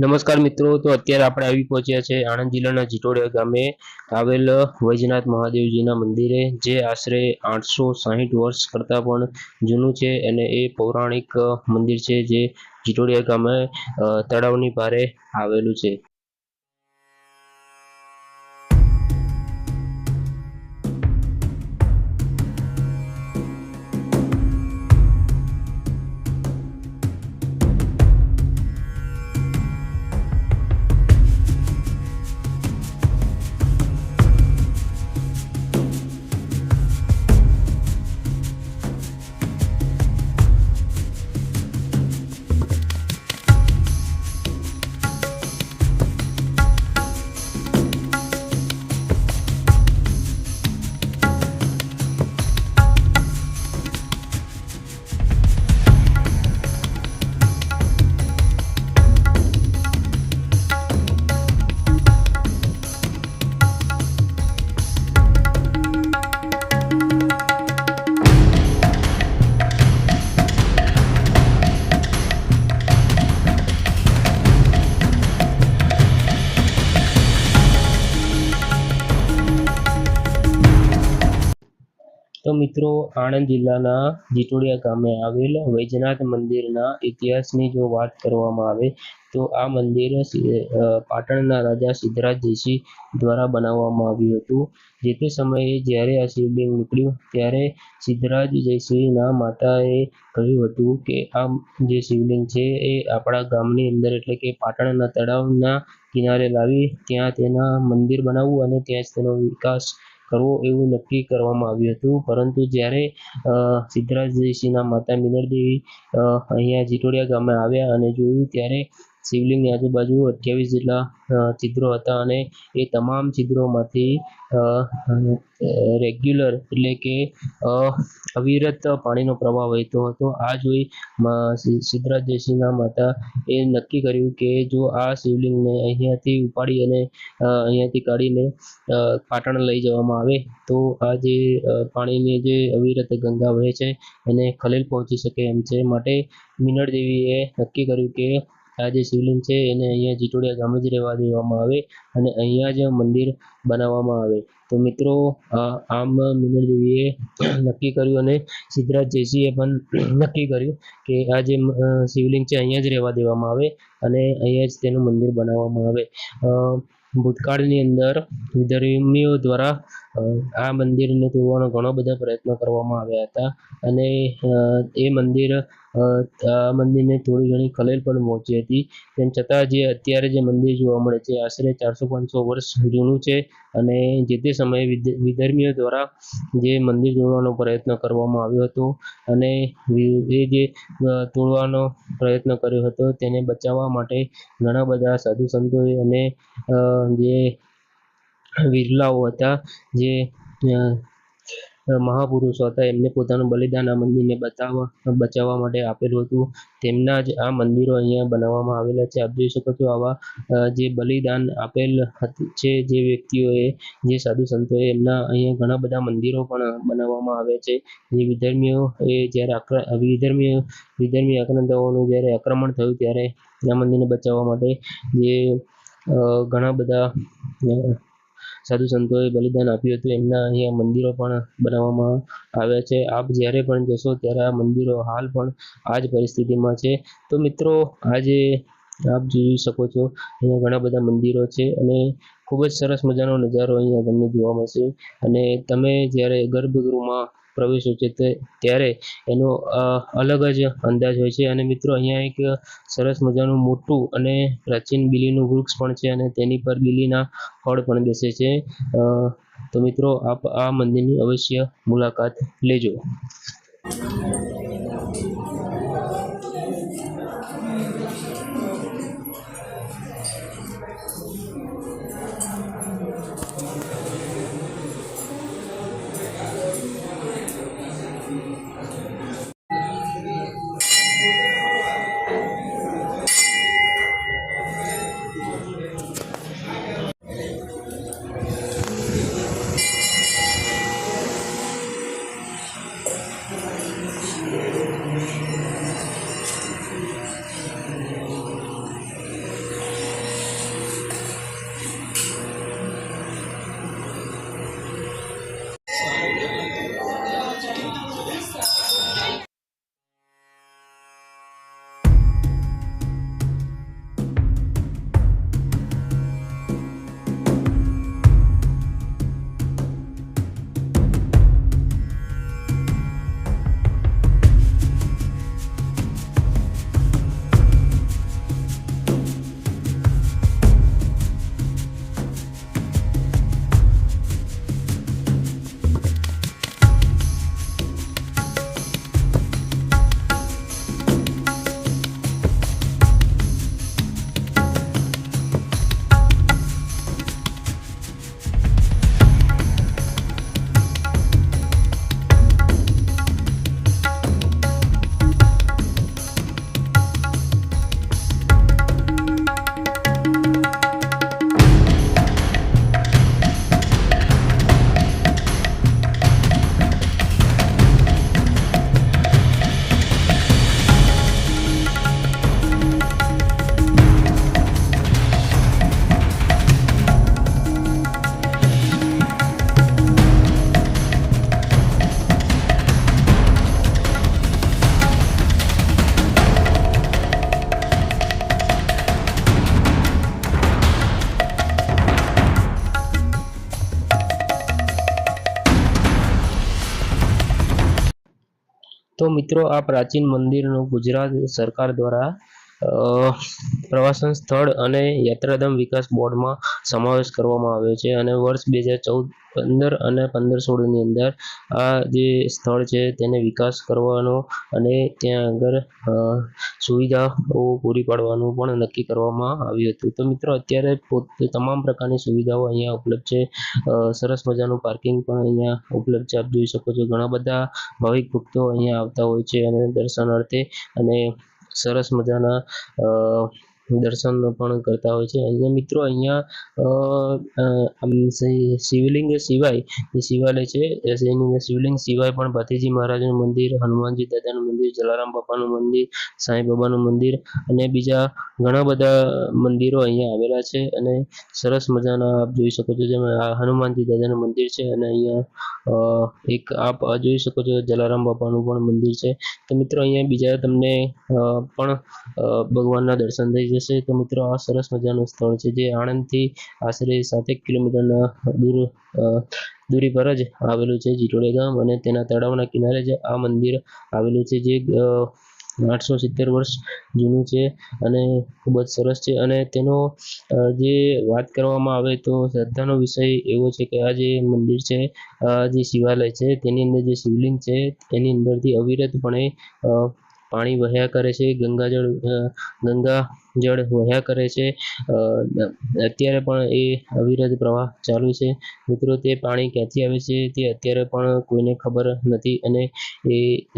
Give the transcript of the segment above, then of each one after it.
નમસ્કાર મિત્રો, તો અત્યારે આપણે આવી પહોંચ્યા છે આણંદ જિલ્લાના જીટોડિયા ગામે આવેલ વૈજનાથ મહાદેવજીના મંદિરે, જે આશરે 860 વર્ષ કરતાં પણ જૂનું છે અને એ પૌરાણિક મંદિર છે, જે જીટોડિયા ગામે તળાવની પારે આવેલું છે. તો મિત્રો, આણંદ જિલ્લાના જીટોડિયા ગામે આવેલ વૈજનાથ મંદિરના ઇતિહાસની જો વાત કરવામાં આવે તો આ મંદિર પાટણના રાજા સિદ્ધરાજ જયસિંહ દ્વારા બનાવવામાં આવ્યું હતું. જે તે સમયે જ્યારે આ શિવલિંગ નીકળ્યું ત્યારે સિદ્ધરાજ જયસિંહના માતાએ કહ્યું હતું કે આ જે શિવલિંગ છે એ આપણા ગામની અંદર, એટલે કે પાટણના તળાવના કિનારે લાવી ત્યાં તેના મંદિર બનાવવું અને ત્યાં જ તેનો વિકાસ કરવો એવું નક્કી કરવામાં આવ્યું હતું. પરંતુ જ્યારે સિદ્ધરાજ જયસિંહના માતા મિનળદેવી અહીંયા જીટોડિયા ગામે આવ્યા અને જોયું ત્યારે શિવલિંગની આજુબાજુ 28 જેટલા છિદ્રો હતા અને એ તમામ છિદ્રોમાંથી રેગ્યુલર, એટલે કે અવિરત પાણીનો પ્રવાહ વહેતો હતો. આ જોઈ સિદ્ધરાજ જયસિંહના માતા એ નક્કી કર્યું કે જો આ શિવલિંગને અહીંયાથી ઉપાડી અને અહીંયાથી કાઢીને પાટણ લઈ જવામાં આવે તો આ જે પાણીની જે અવિરત ગંગા વહે છે એને ખલેલ પહોંચી શકે એમ છે. માટે મિનળદેવીએ નક્કી કર્યું કે આ જે શિવલિંગ છે એને અહીંયા જીટોડિયા ગામે જ રહેવા દેવામાં આવે અને અહીંયા જ મંદિર બનાવવામાં આવે. તો મિત્રો, આમ મિનળદેવીએ નક્કી કર્યું અને સિદ્ધરાજ જયસિંહે પણ નક્કી કર્યું કે આ જે શિવલિંગ છે અહીંયા જ રહેવા દેવામાં આવે અને અહીંયા જ તેનું મંદિર બનાવવામાં આવે. ભૂતકાળની અંદર વિધર્મીઓ દ્વારા આ મંદિરને તોડવાનો ઘણો બધા પ્રયત્નો કરવામાં આવ્યા હતા અને એ મંદિરને થોડી ઘણી ખલેલ પણ પહોંચી હતી. તેમ છતાં જે અત્યારે જે મંદિર જોવા મળે છે આશરે 400-500 વર્ષ જૂનું છે અને જે તે સમયે વિધર્મીઓ દ્વારા જે મંદિર તોડવાનો પ્રયત્ન કરવામાં આવ્યો હતો અને એ જે તોડવાનો પ્રયત્ન કર્યો હતો તેને બચાવવા માટે ઘણા બધા સાધુ સંતોએ અને જે વિરલાઓ હતા, જે મહાપુરુષો હતા, એમને પોતાનું બલિદાન આ મંદિરને બચાવવા માટે આપેલું હતું. તેમના જ આ મંદિરો અહીંયા બનાવવામાં આવેલા છે. આપ જોઈ શકો છો આવા જે બલિદાન આપેલ છે જે વ્યક્તિઓએ, જે સાધુ સંતોએ, એમના અહીંયા ઘણા બધા મંદિરો પણ બનાવવામાં આવ્યા છે. જે વિધર્મીઓ જ્યારે વિધર્મી આક્રાંતાઓનું જ્યારે આક્રમણ થયું ત્યારે આ મંદિરને બચાવવા માટે જે ઘણા બધા સાધુ સંતોએ બલિદાન આપ્યું હતું, એમના અહીંયા મંદિરો પણ બનાવવામાં આવ્યા છે. આપ જ્યારે પણ જશો ત્યારે આ મંદિરો હાલ પણ આ જ પરિસ્થિતિમાં છે. તો મિત્રો, આજે આપ જોઈ શકો છો અહીંયા ઘણા બધા મંદિરો છે અને ખૂબ જ સરસ મજાનો નજારો અહીંયા તમને જોવા મળશે. અને તમે જ્યારે ગર્ભગૃહમાં પ્રવેશો છે ત્યારે એનો અલગ જ અંદાજ હોય છે. અને મિત્રો, અહીંયા એક સરસ મજાનું મોટું અને પ્રાચીન બીલીનું વૃક્ષ પણ છે અને તેની પર બીલીના ફળ પણ બેસે છે. તો મિત્રો, આપ આ મંદિરની અવશ્ય મુલાકાત લેજો. તો મિત્રો આ પ્રાચીન મંદિરનું ગુજરાત સરકાર દ્વારા પ્રવાસન સ્થળ અને યાત્રાધામ વિકાસ બોર્ડમાં સમાવેશ કરવામાં આવ્યો છે અને વર્ષ 2014-15 અને 15-16ની અંદર આ જે સ્થળ છે તેને વિકાસ કરવાનો અને ત્યાં આગળ સુવિધાઓ પૂરી પાડવાનું પણ નક્કી કરવામાં આવ્યું હતું. તો મિત્રો અત્યારે તમામ પ્રકારની સુવિધાઓ અહીંયા ઉપલબ્ધ છે. સરસ મજાનું પાર્કિંગ પણ અહીંયા ઉપલબ્ધ છે. આપ જોઈ શકો છો ઘણા બધા ભાવિક ભક્તો અહીંયા આવતા હોય છે અને દર્શનાર્થે અને સરસ મજાના દર્શન પણ કરતા હોય છે. અને મિત્રો અહીંયા શિવલિંગ સિવાય જે શિવાલય છે શિવલિંગ સિવાય પણ ભાતીજી મહારાજનું મંદિર, હનુમાનજી દાદાનું મંદિર, જલારામ બાપાનું મંદિર, સાંઈ બાબાનું મંદિર અને બીજા ઘણા બધા મંદિરો અહીંયા આવેલા છે અને સરસ મજાના આપ જોઈ શકો છો. જેમ હનુમાનજી દાદાનું મંદિર છે અને અહીંયા એક આપ જોઈ શકો છો જલારામ બાપાનું પણ મંદિર છે. તો મિત્રો અહીંયા બીજા તમને પણ ભગવાનના દર્શન થઈ જશે. તો મિત્રો આ સરસ મજાનું સ્થળ છે જે આણંદથી આશરે 7 કિલોમીટરના દૂરી પર જ આવેલું છે, જીટોડે ગામ, અને તેના તળાવના કિનારે જ આ મંદિર આવેલું છે જે 870 વર્ષ જૂનું છે અને ખૂબ જ સરસ છે. અને તેનો જે વાત કરવામાં આવે તો શ્રદ્ધાનો વિષય એવો છે કે આ જે મંદિર છે, જે શિવાલય છે તેની અંદર જે શિવલિંગ છે એની અંદરથી અવિરતપણે પાણી વહ્યા કરે છે, ગંગા જળ વહ્યા કરે છે. અત્યારે પણ એ અવિરત પ્રવાહ ચાલુ છે. મિત્રો તે પાણી ક્યાંથી આવે છે તે અત્યારે પણ કોઈને ખબર નથી અને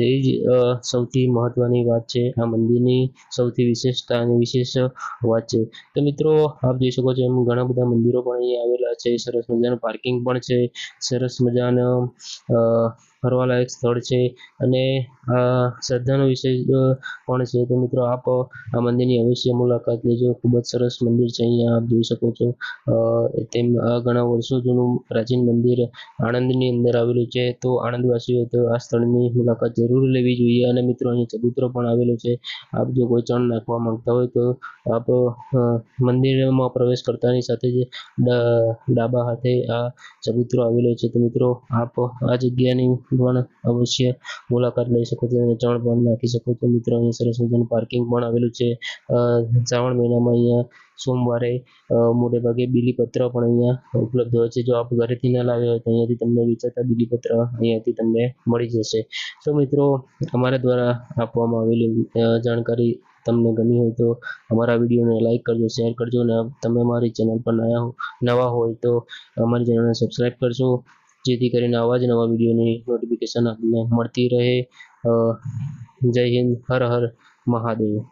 એ જ સૌથી મહત્વની વાત છે. આ મંદિરની સૌથી વિશેષતા અને વિશેષ વાત છે. તો મિત્રો આપ જોઈ શકો છો એમ ઘણા બધા મંદિરો પણ અહીંયા આવેલા છે. સરસ મજાનું પાર્કિંગ પણ છે, સરસ મજાનું ફરવાલાયક સ્થળ છે અને શ્રદ્ધાનો વિષય પણ છે. તો મિત્રો આપ આ મંદિરની અવશ્ય મુલાકાત લેજો. ખૂબ જ સરસ મંદિર છે. અહીંયા આપ જોઈ શકો છો તેમ ઘણા વર્ષો જૂનું પ્રાચીન મંદિર આણંદની અંદર આવેલું છે. તો આણંદવાસીઓ તો આ સ્થળની મુલાકાત જરૂર લેવી જોઈએ. અને મિત્રો અહીં ચબૂતરો પણ આવેલો છે. આપ જો કોઈ ચણ નાખવા માંગતા હોય તો આપ મંદિરમાં પ્રવેશ કરતાની સાથે જ ડાબા હાથે આ ચબૂતરો આવેલો છે. તો મિત્રો આપ આ જગ્યાની પણ અવશ્ય મુલાકાત લઈ શકો છો અને ચણ પણ નાખી શકો છો. મિત્રો અહીં સરસ મજાનું પાર્કિંગ પણ આવેલું છે. શ્રાવણ મહિનામાં અહીંયા સોમવારે મોટે ભાગે બીલીપત્ર પણ અહીંયા ઉપલબ્ધ હોય છે. જો આપ ઘરેથી ના લાવ્યા હોય તો અહીંયાથી તમને વેચાતા બીલીપત્ર અહીંયાથી તમને મળી જશે. તો મિત્રો અમારા દ્વારા આપવામાં આવેલી જાણકારી તમને ગમી હોય તો અમારા વિડીયોને લાઈક કરજો, શેર કરજો અને તમે અમારી ચેનલ પર નવા હોય તો અમારી ચેનલને સબસ્ક્રાઈબ કરજો, જેથી કરીને આવા જ નવા વિડીયોની નોટિફિકેશન આપને મળતી રહે. જય હિન્દ, હર હર મહાદેવ.